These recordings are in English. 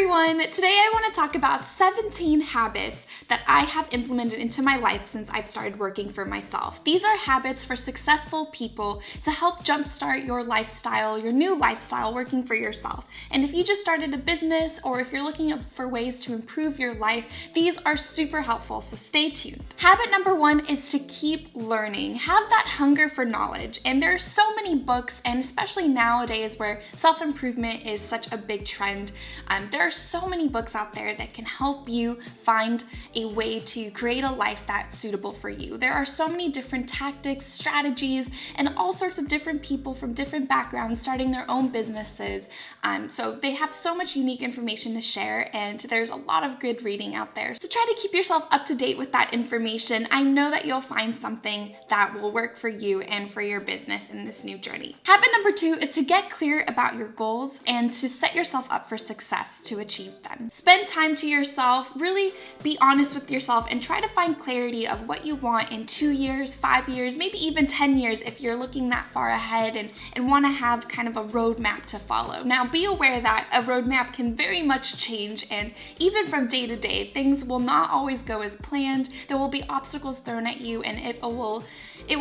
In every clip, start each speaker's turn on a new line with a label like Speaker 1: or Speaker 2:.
Speaker 1: everyone! Today I want to talk about 17 habits that I have implemented into my life since I've started working for myself. These are habits for successful people to help jumpstart your lifestyle, your new lifestyle working for yourself. And if you just started a business or if you're looking for ways to improve your life, these are super helpful, so stay tuned. Habit number 1 is to keep learning. Have that hunger for knowledge. And there are so many books, and especially nowadays where self-improvement is such a big trend, there are so many books out there that can help you find a way to create a life that's suitable for you. There are so many different tactics, strategies, and all sorts of different people from different backgrounds starting their own businesses. So they have so much unique information to share, and there's a lot of good reading out there. So try to keep yourself up to date with that information. I know that you'll find something that will work for you and for your business in this new journey. Habit number 2 is to get clear about your goals and to set yourself up for success to achieve them. Spend time to yourself, really be honest with yourself, and try to find clarity of what you want in 2 years, 5 years, maybe even 10 years if you're looking that far ahead and want to have kind of a roadmap to follow. Now, be aware that a roadmap can very much change, and even from day to day, things will not always go as planned. There will be obstacles thrown at you, and it will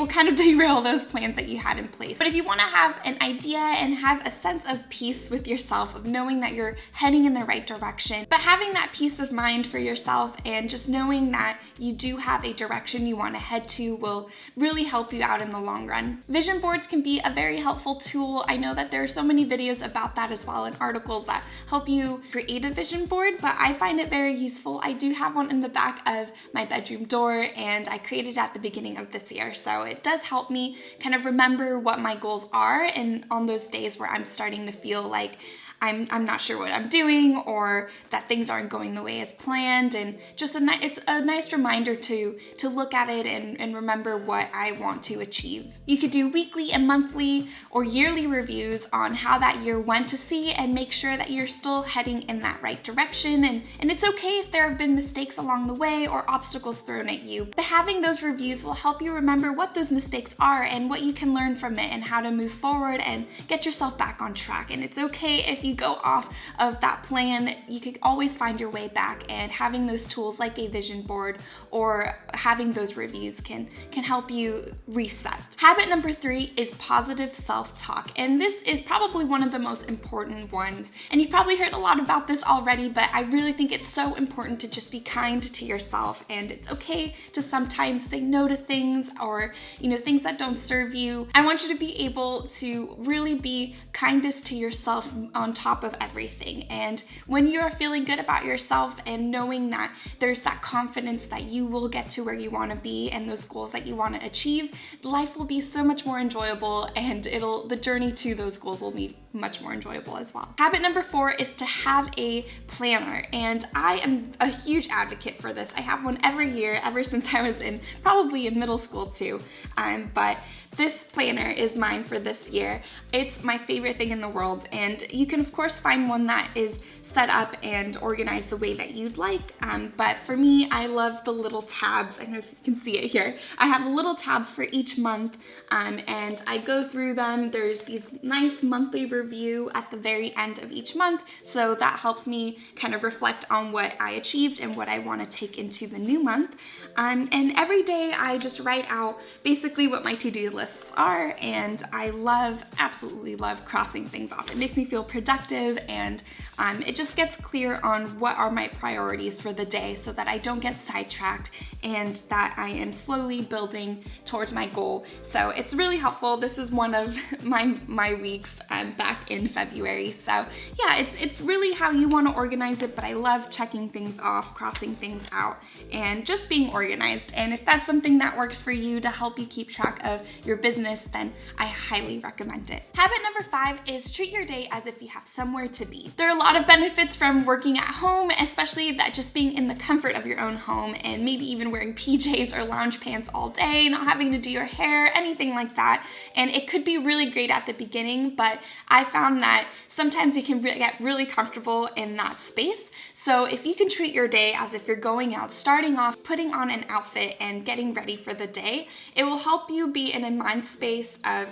Speaker 1: kind of derail those plans that you had in place. But if you want to have an idea and have a sense of peace with yourself, of knowing that you're heading in the right direction, but having that peace of mind for yourself and just knowing that you do have a direction you want to head to will really help you out in the long run. Vision boards can be a very helpful tool. I know that there are so many videos about that as well, and articles that help you create a vision board, but I find it very useful. I do have one in the back of my bedroom door, and I created it at the beginning of this year. So it does help me kind of remember what my goals are, and on those days where I'm starting to feel like I'm not sure what I'm doing or that things aren't going the way as planned, and just it's a nice reminder to look at it and remember what I want to achieve. You could do weekly and monthly or yearly reviews on how that year went to see and make sure that you're still heading in that right direction, and it's okay if there have been mistakes along the way or obstacles thrown at you. But having those reviews will help you remember what those mistakes are and what you can learn from it and how to move forward and get yourself back on track. And it's okay if you go off of that plan. You could always find your way back, and having those tools like a vision board or having those reviews can help you reset. Habit number 3 is positive self-talk, and this is probably one of the most important ones, and you've probably heard a lot about this already, but I really think it's so important to just be kind to yourself, and it's okay to sometimes say no to things or things that don't serve you. I want you to be able to really be kindest to yourself on top of everything. And when you are feeling good about yourself and knowing that there's that confidence that you will get to where you want to be and those goals that you want to achieve, life will be so much more enjoyable, and the journey to those goals will be much more enjoyable as well. Habit number 4 is to have a planner, and I am a huge advocate for this. I have one every year ever since I was probably in middle school too, but this planner is mine for this year. It's my favorite thing in the world, and you can of course find one that is set up and organized the way that you'd like, but for me, I love the little tabs. I don't know if you can see it here. I have little tabs for each month, and I go through them. There's these nice monthly review at the very end of each month, so that helps me kind of reflect on what I achieved and what I want to take into the new month. And every day I just write out basically what my to-do lists are, and I absolutely love crossing things off. It makes me feel productive, and it just gets clear on what are my priorities for the day so that I don't get sidetracked and that I am slowly building towards my goal. So it's really helpful. This is one of my weeks back in February. So yeah, it's really how you want to organize it, but I love checking things off, crossing things out, and just being organized. And if that's something that works for you to help you keep track of your business, then I highly recommend it. Habit number 5 is treat your day as if you have somewhere to be. There are a lot of benefits from working at home, especially that just being in the comfort of your own home and maybe even wearing PJs or lounge pants all day, not having to do your hair, anything like that. And it could be really great at the beginning, but I found that sometimes you can get really comfortable in that space. So if you can treat your day as if you're going out, starting off, putting on an outfit and getting ready for the day, it will help you be in a mind space of,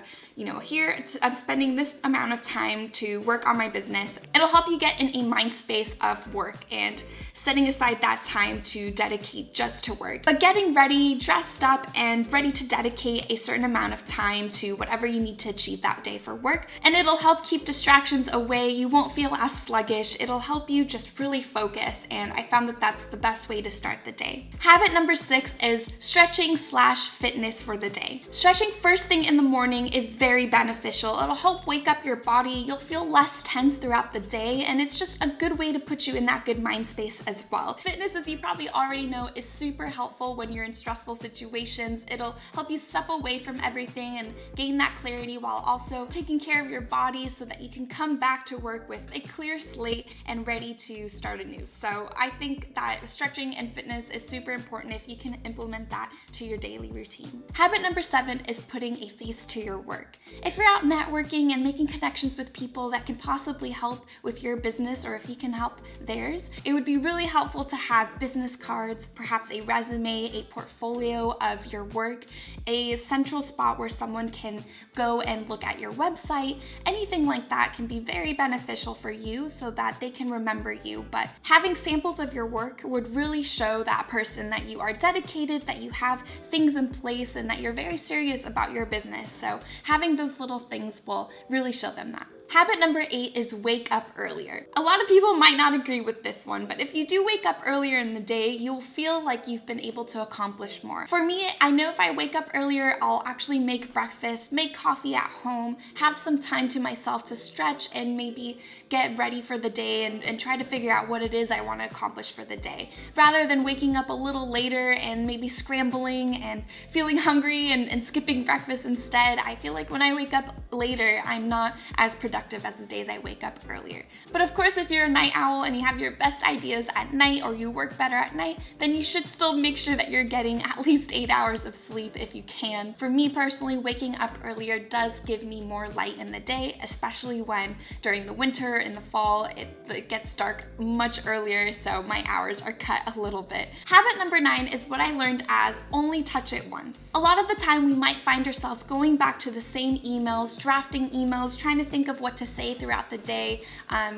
Speaker 1: here I'm spending this amount of time to work on my business. It'll help you get in a mind space of work and setting aside that time to dedicate just to work. But getting ready, dressed up, and ready to dedicate a certain amount of time to whatever you need to achieve that day for work. And it'll help keep distractions away. You won't feel as sluggish. It'll help you just really focus. And I found that that's the best way to start the day. Habit number 6 is stretching/fitness for the day. Stretching first thing in the morning is very beneficial. It'll help wake up your body. You'll feel less tense throughout the day, and it's just a good way to put you in that good mind space as well. Fitness, as you probably already know, is super helpful when you're in stressful situations. It'll help you step away from everything and gain that clarity while also taking care of your body so that you can come back to work with a clear slate and ready to start anew. So I think that stretching and fitness is super important if you can implement that to your daily routine. Habit number 7 is putting a face to your work. If you're out networking and making connections with people that can possibly help with your business, or if you can help theirs, it would be really helpful to have business cards, perhaps a resume, a portfolio of your work, a central spot where someone can go and look at your website. Anything like that can be very beneficial for you so that they can remember you. But having samples of your work would really show that person that you are dedicated, that you have things in place, and that you're very serious about your business. So having those little things will really show them that. Habit number 8 is wake up earlier. A lot of people might not agree with this one, but if you do wake up earlier in the day, you'll feel like you've been able to accomplish more. For me, I know if I wake up earlier, I'll actually make breakfast, make coffee at home, have some time to myself to stretch and maybe get ready for the day and try to figure out what it is I want to accomplish for the day. Rather than waking up a little later and maybe scrambling and feeling hungry and skipping breakfast instead, I feel like when I wake up later, I'm not as productive as the days I wake up earlier. But of course, if you're a night owl and you have your best ideas at night, or you work better at night, then you should still make sure that you're getting at least 8 hours of sleep if you can. For me personally, waking up earlier does give me more light in the day, especially when during the winter, in the fall, it gets dark much earlier, so my hours are cut a little bit. Habit number 9 is what I learned as only touch it once. A lot of the time we might find ourselves going back to the same emails, drafting emails, trying to think of what to say throughout the day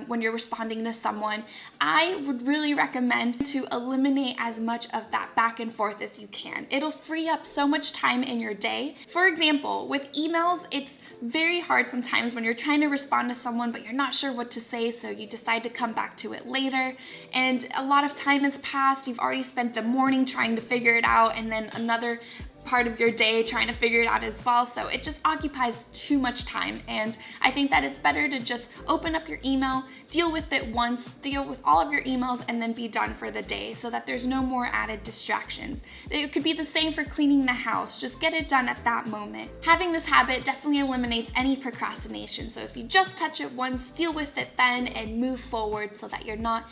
Speaker 1: when you're responding to someone. I would really recommend to eliminate as much of that back and forth as you can. It'll free up so much time in your day. For example, with emails, it's very hard sometimes when you're trying to respond to someone but you're not sure what to say, so you decide to come back to it later, and a lot of time has passed. You've already spent the morning trying to figure it out, and then another part of your day trying to figure it out as well. So it just occupies too much time, and I think that it's better to just open up your email, deal with it once, deal with all of your emails, and then be done for the day so that there's no more added distractions. It could be the same for cleaning the house. Just get it done at that moment. Having this habit definitely eliminates any procrastination. So if you just touch it once, deal with it then and move forward so that you're not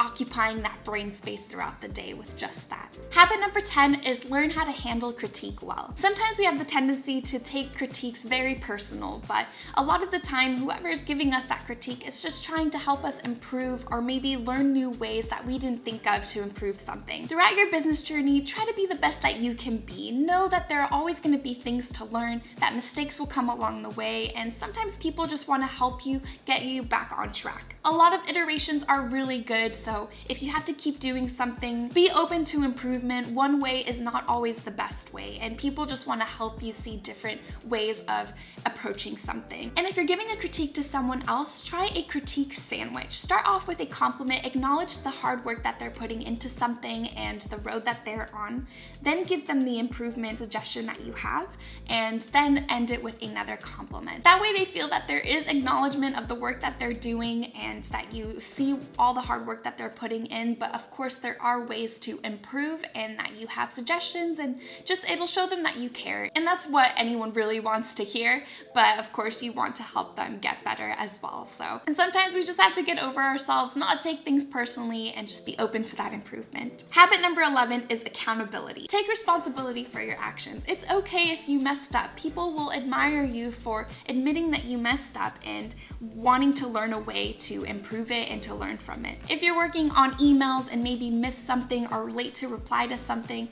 Speaker 1: occupying that brain space throughout the day with just that. Habit number 10 is learn how to handle critique well. Sometimes we have the tendency to take critiques very personal, but a lot of the time, whoever is giving us that critique is just trying to help us improve or maybe learn new ways that we didn't think of to improve something. Throughout your business journey, try to be the best that you can be. Know that there are always going to be things to learn, that mistakes will come along the way, and sometimes people just want to help you get you back on track. A lot of iterations are really good, so if you have to keep doing something, be open to improvement. One way is not always the best way, and people just want to help you see different ways of approaching something. And if you're giving a critique to someone else, try a critique sandwich. Start off with a compliment, acknowledge the hard work that they're putting into something and the road that they're on, then give them the improvement suggestion that you have, and then end it with another compliment. That way they feel that there is acknowledgement of the work that they're doing, and and that you see all the hard work that they're putting in, but of course there are ways to improve and that you have suggestions, and just it'll show them that you care. And that's what anyone really wants to hear, but of course you want to help them get better as well. So, and sometimes we just have to get over ourselves, not take things personally, and just be open to that improvement. Habit number 11 is accountability. Take responsibility for your actions. It's okay if you messed up. People will admire you for admitting that you messed up and wanting to learn a way to improve it and to learn from it. If you're working on emails and maybe missed something or late to reply to something,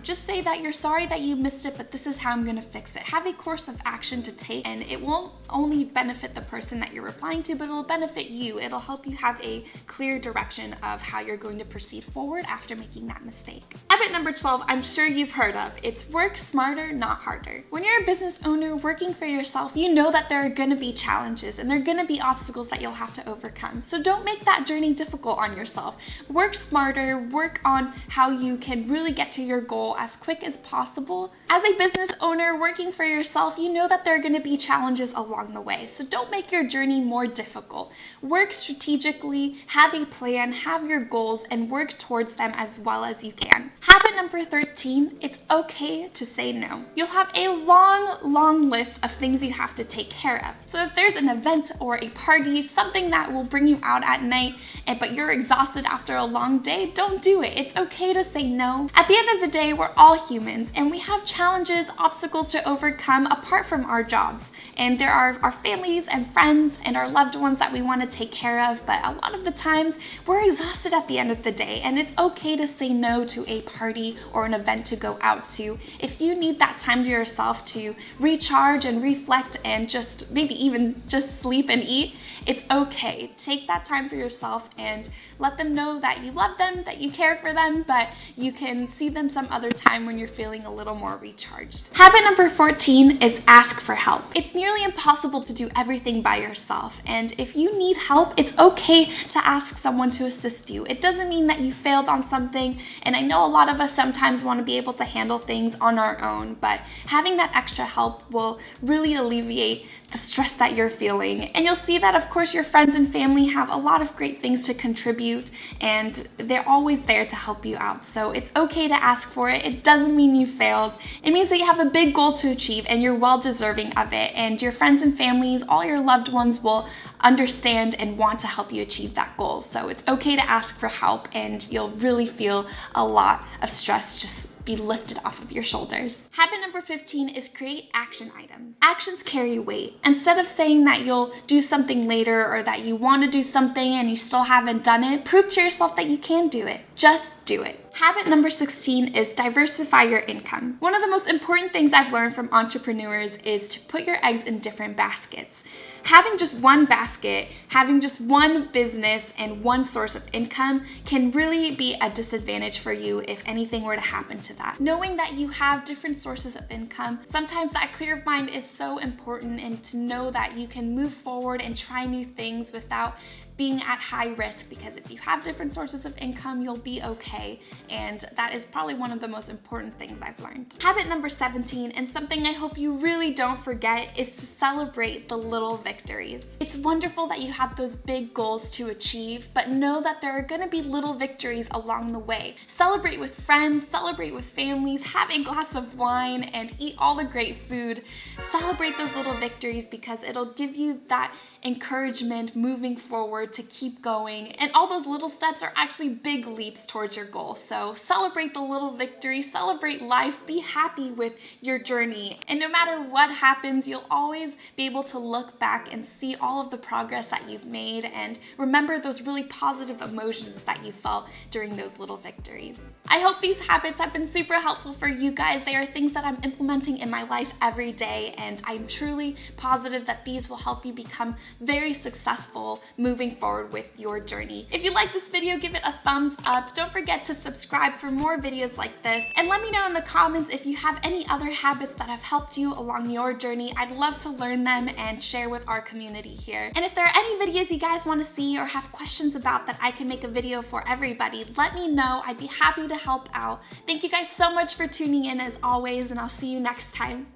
Speaker 1: just say that you're sorry that you missed it, but this is how I'm gonna fix it. Have a course of action to take, and it won't only benefit the person that you're replying to, but it'll benefit you. It'll help you have a clear direction of how you're going to proceed forward after making that mistake. Habit number 12, I'm sure you've heard of. It's work smarter, not harder. When you're a business owner working for yourself, you know that there are gonna be challenges and there are gonna be obstacles that you'll have to overcome. So don't make that journey difficult on yourself. Work smarter, work on how you can really get to your goal as quick as possible. As a business owner working for yourself, you know that there are going to be challenges along the way. So don't make your journey more difficult. Work strategically, have a plan, have your goals, and work towards them as well as you can. Habit number 13, it's okay to say no. You'll have a long list of things you have to take care of. So if there's an event or a party, something that will bring you out at night, but you're exhausted after a long day, don't do it. It's okay to say no. At the end of the day, we're all humans and we have challenges, obstacles to overcome apart from our jobs. And there are our families and friends and our loved ones that we want to take care of, but a lot of the times we're exhausted at the end of the day, and it's okay to say no to a party or an event to go out to. If you need that time to yourself to recharge and reflect and just maybe even just sleep and eat, it's okay. Take that time for yourself and let them know that you love them, that you care for them, but you can see them some other time when you're feeling a little more recharged. Habit number 14 is ask for help. It's nearly impossible to do everything by yourself, and if you need help, it's okay to ask someone to assist you. It doesn't mean that you failed on something, and I know a lot of us sometimes want to be able to handle things on our own, but having that extra help will really alleviate the stress that you're feeling. And you'll see that, of course, your friends and family have a lot of great things to contribute, and they're always there to help you out. So it's okay to ask for it. It doesn't mean you failed. It means that you have a big goal to achieve and you're well deserving of it. And your friends and families, all your loved ones will understand and want to help you achieve that goal. So it's okay to ask for help, and you'll really feel a lot of stress just be lifted off of your shoulders. Habit number 15 is create action items. Actions carry weight. Instead of saying that you'll do something later or that you want to do something and you still haven't done it, prove to yourself that you can do it. Just do it. Habit number 16 is diversify your income. One of the most important things I've learned from entrepreneurs is to put your eggs in different baskets. Having just one basket, having just one business and one source of income can really be a disadvantage for you if anything were to happen to that. Knowing that you have different sources of income, sometimes that clear of mind is so important, and to know that you can move forward and try new things without being at high risk, because if you have different sources of income, you'll be okay. And that is probably one of the most important things I've learned. Habit number 17, and something I hope you really don't forget, is to celebrate the little victories. It's wonderful that you have those big goals to achieve, but know that there are gonna be little victories along the way. Celebrate with friends, celebrate with families, have a glass of wine, and eat all the great food. Celebrate those little victories because it'll give you that encouragement moving forward to keep going, and all those little steps are actually big leaps towards your goal. So celebrate the little victories, celebrate life, be happy with your journey, and no matter what happens, you'll always be able to look back and see all of the progress that you've made and remember those really positive emotions that you felt during those little victories. I hope these habits have been super helpful for you guys. They are things that I'm implementing in my life every day, and I'm truly positive that these will help you become very successful moving forward with your journey. If you like this video, give it a thumbs up. Don't forget to subscribe for more videos like this, and let me know in the comments if you have any other habits that have helped you along your journey. I'd love to learn them and share with our community here. And if there are any videos you guys want to see or have questions about that I can make a video for everybody, let me know. I'd be happy to help out. Thank you guys so much for tuning in as always, and I'll see you next time.